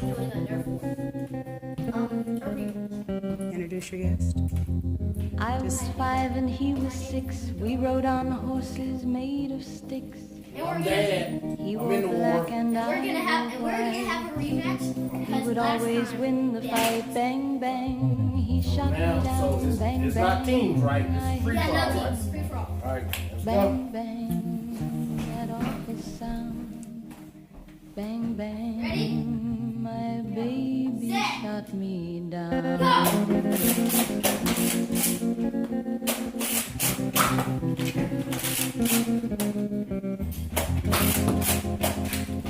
doing a Nerf war. Introduce your guest. I was 5 and he was 6. We rode on horses made of sticks. And we're Dad, He I'm wore in the black war. and I gonna have wore a white. rematch. He would always win the fight. Bang bang, he shot me Now, so down. it's, Bang it's bang, not teams, right? It's free Yeah, for all, no right? teams, free for all. All right, let's go. Bang bang, that awful sound. Bang bang, Ready? my baby Set. shot me down. Go!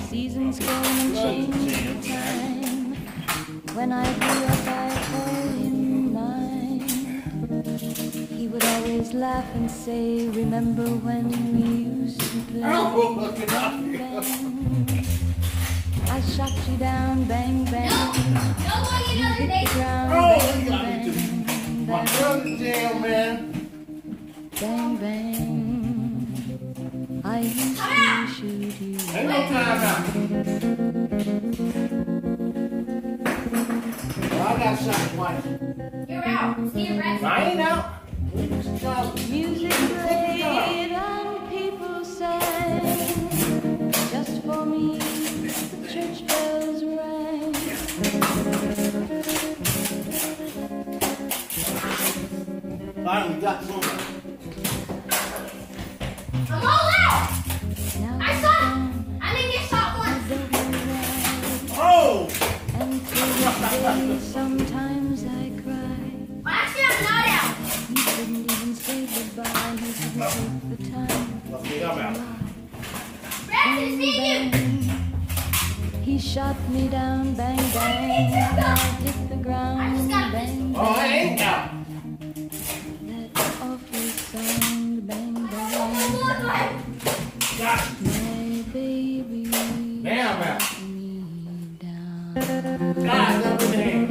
Seasons go and change the time. When I grew up, I called him mine. He would always laugh and say, "Remember when we used to play?" Bang, bang. I shot you down, bang bang. No going You another hit day. the ground, Oh, bang you got me too. bang, My bang, brother's in jail, man. bang bang. I used to shoot you. Ain't no time out. Well, I got shot twice. You're out. Steve Braxton. I ain't out. We just trying to- Music played and people sang. Just for me, the church bells rang. Finally got some. I'm all out. Now I saw him. I didn't get shot once. don't know Oh! why. And to this day, sometimes I cry. Well, actually, I'm not out. He couldn't even say goodbye. He couldn't take the time. Okay, I'm out. Braxton, it's me and you. He shot me down, bang bang. I hit the I ground, just got a bang Oh, I bang. ain't out. That awful sound, bang Oh, bang. Got it. My baby Now I'm out. shot me down. God, got me in the hand.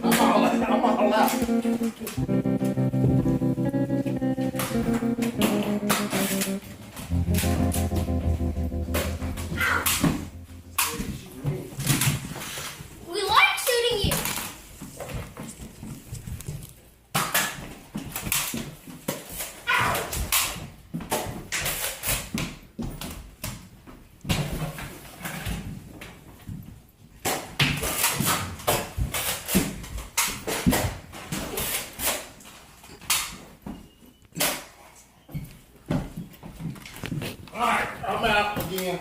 I'm all out. We like shooting you. All right, I'm out again.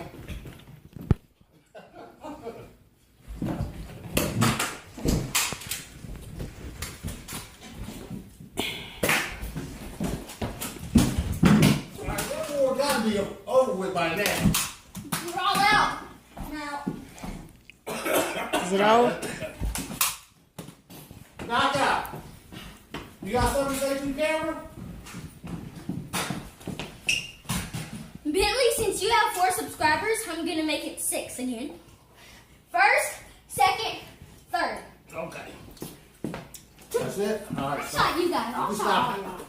All right, that war gotta be over with by now. We're all out. Now, Is it over? Knock out. You got something to say to the camera? Bentley, since you have 4 subscribers, I'm gonna make it 6 again. First, second, third. Okay. That's it? All right. I shot you guys. I'll Stop shot it. all y'all.